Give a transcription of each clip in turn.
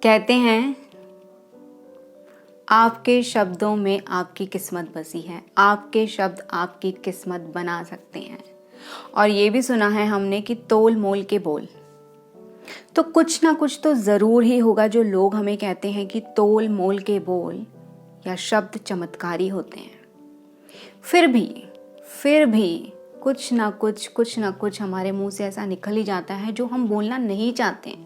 कहते हैं आपके शब्दों में आपकी किस्मत बसी है, आपके शब्द आपकी किस्मत बना सकते हैं। और ये भी सुना है हमने कि तोल मोल के बोल। तो कुछ ना कुछ तो ज़रूर ही होगा जो लोग हमें कहते हैं कि तोल मोल के बोल या शब्द चमत्कारी होते हैं। फिर भी कुछ ना कुछ हमारे मुंह से ऐसा निकल ही जाता है जो हम बोलना नहीं चाहते।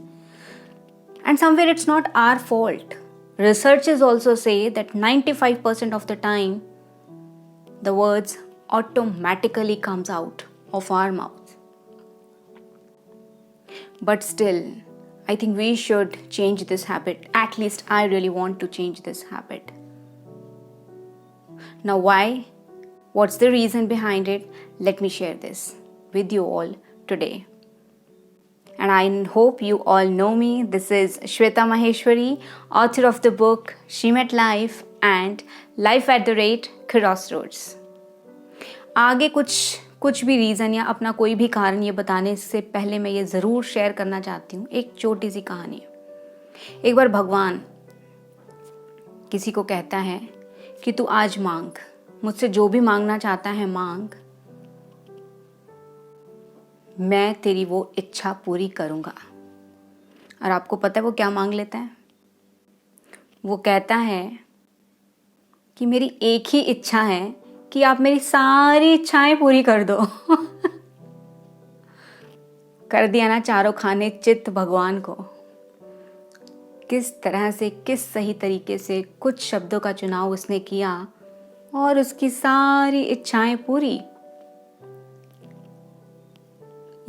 And somewhere it's not our fault. Researchers also say that 95% of the time the words automatically comes out of our mouth. But still, I think we should change this habit. At least I really want to change this habit. Now why? What's the reason behind it? Let me share this with you all today. And I hope you all know me. This is Shweta Maheshwari, author of the book She Met Life and Life at the Rate Crossroads. आगे कुछ भी reason या अपना कोई भी कारण ये बताने से पहले मैं ये ज़रूर शेयर करना चाहती हूँ एक छोटी सी कहानी। एक बार भगवान किसी को कहता है कि तू आज मांग, मुझसे जो भी मांगना चाहता है मांग, मैं तेरी वो इच्छा पूरी करूँगा। और आपको पता है वो क्या मांग लेता है? वो कहता है कि मेरी एक ही इच्छा है कि आप मेरी सारी इच्छाएं पूरी कर दो। कर दिया ना चारों खाने चित्त भगवान को। किस तरह से, किस सही तरीके से कुछ शब्दों का चुनाव उसने किया और उसकी सारी इच्छाएं पूरी।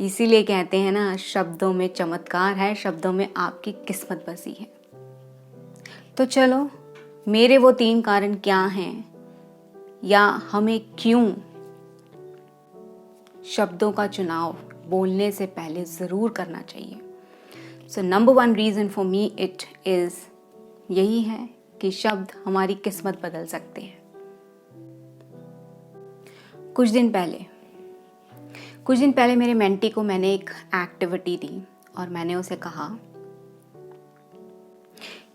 इसीलिए कहते हैं ना, शब्दों में चमत्कार है, शब्दों में आपकी किस्मत बसी है। तो चलो, मेरे वो 3 कारण क्या हैं या हमें क्यों शब्दों का चुनाव बोलने से पहले ज़रूर करना चाहिए। So number 1 reason for me it is यही है कि शब्द हमारी किस्मत बदल सकते हैं। कुछ दिन पहले मेरे मेंटी को मैंने एक एक्टिविटी दी और मैंने उसे कहा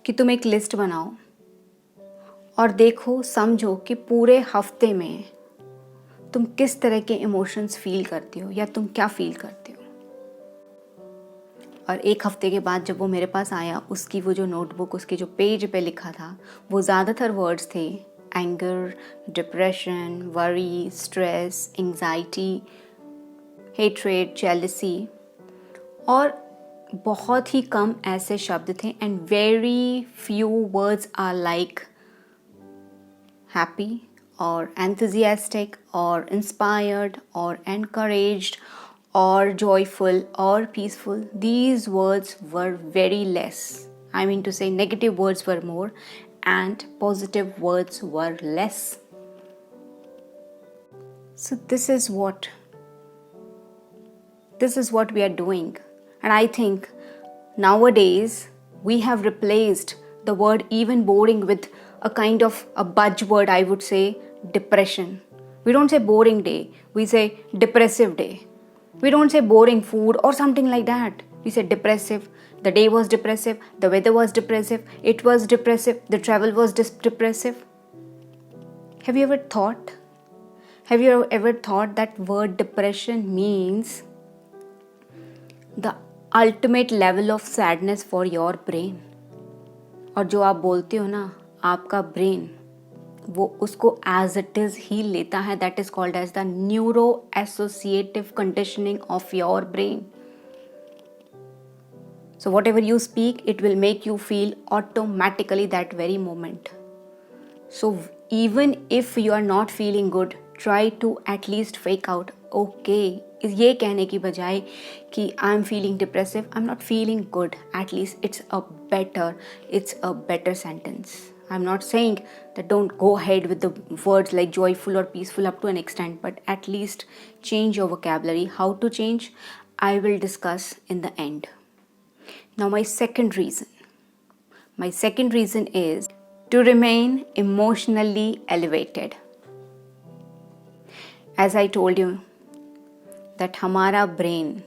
कि तुम एक लिस्ट बनाओ और देखो, समझो कि पूरे हफ्ते में तुम किस तरह के इमोशंस फील करती हो या तुम क्या फील करते हो। और 1 हफ्ते के बाद जब वो मेरे पास आया, उसकी वो जो नोटबुक, उसके जो पेज पे लिखा था, वो ज़्यादातर वर्ड्स थे anger, depression, worry, stress, anxiety, hatred, jealousy, और बहुत ही कम ऐसे शब्द थे। And very few words are like happy और एंथुजियास्टिक और इंस्पायर्ड और एनकरेज्ड और joyful or peaceful. These words were very less. I mean to say, negative words were more and positive words were less. So this is what we are doing. And I think nowadays we have replaced the word even boring with a kind of a buzzword, I would say, depression. We don't say boring day, we say depressive day. We don't say boring food or something like that. We say depressive. The day was depressive, the weather was depressive, it was depressive, the travel was depressive. Have you ever thought that word depression means the ultimate level of sadness for your brain? और जो आप बोलते हो ना, आपका brain वो उसको as it is ही लेता है. That is called as the neuro-associative conditioning of your brain. So whatever you speak, it will make you feel automatically that very moment. So even if you are not feeling good, try to at least fake out, okay, ये कहने की बजाय कि I'm feeling depressive, I'm not feeling good, at least it's a better sentence. I'm not saying that don't go ahead with the words like joyful or peaceful up to an extent, but at least change your vocabulary. How to change, I will discuss in the end. Now my second reason is to remain emotionally elevated. As I told you that हमारा brain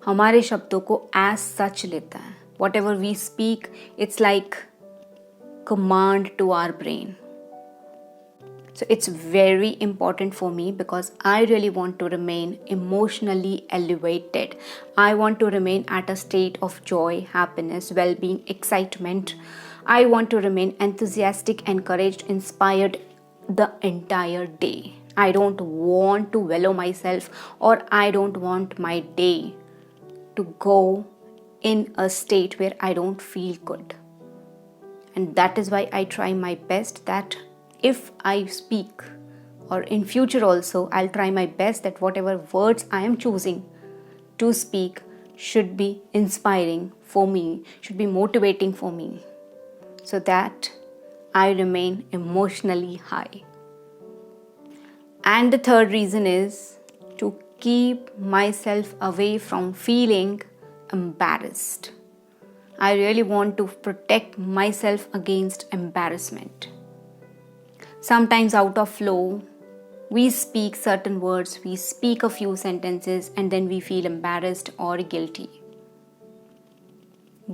हमारे शब्दों को as such लेता है, Whatever we speak, it's like command to our brain. So it's very important for me because I really want to remain emotionally elevated. I want to remain at a state of joy, happiness, well-being, excitement. I want to remain enthusiastic, encouraged, inspired the entire day. I don't want to wallow myself, or I don't want my day to go in a state where I don't feel good. And that is why I try my best that if I speak, or in future also, I'll try my best that whatever words I am choosing to speak should be inspiring for me, should be motivating for me, so that I remain emotionally high. And the third reason is to keep myself away from feeling embarrassed. I really want to protect myself against embarrassment. Sometimes out of flow, we speak certain words, we speak a few sentences, and then we feel embarrassed or guilty.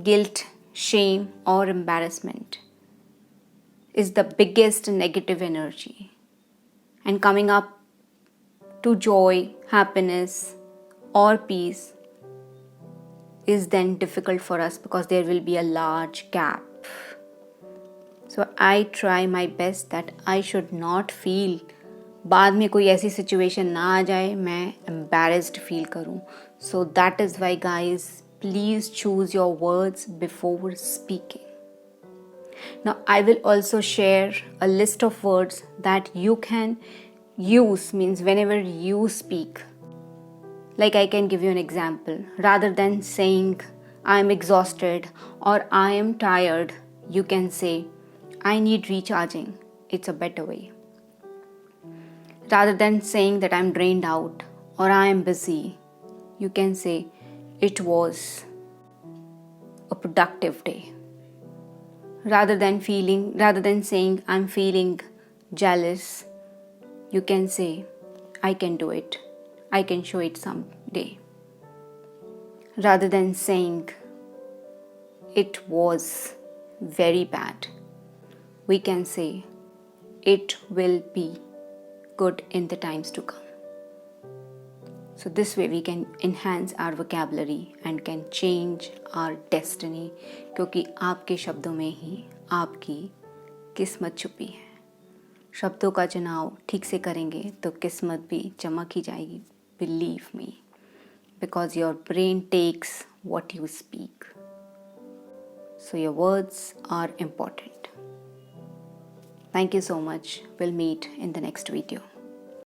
Guilt, shame, or embarrassment is the biggest negative energy. And coming up to joy, happiness, or peace is then difficult for us because there will be a large gap. So I try my best that I should not feel बाद में कोई ऐसी situation ना आ जाए मैं embarrassed feel करूँ. So that is why guys, please choose your words before speaking. Now I will also share a list of words that you can use, means whenever you speak. Like I can give you an example. Rather than saying I am exhausted or I am tired, you can say I need recharging. It's a better way. Rather than saying that I'm drained out or I am busy, you can say it was a productive day. Rather than saying I'm feeling jealous, you can say I can do it. I can show it someday. Rather than saying it was very bad, we can say it will be good in the times to come. So this way we can enhance our vocabulary and can change our destiny, क्योंकि आपके शब्दों में ही आपकी किस्मत छुपी है. शब्दों का चुनाव ठीक से करेंगे तो किस्मत भी चमक ही जाएगी. Believe me, because your brain takes what you speak. So your words are important. Thank you so much. We'll meet in the next video.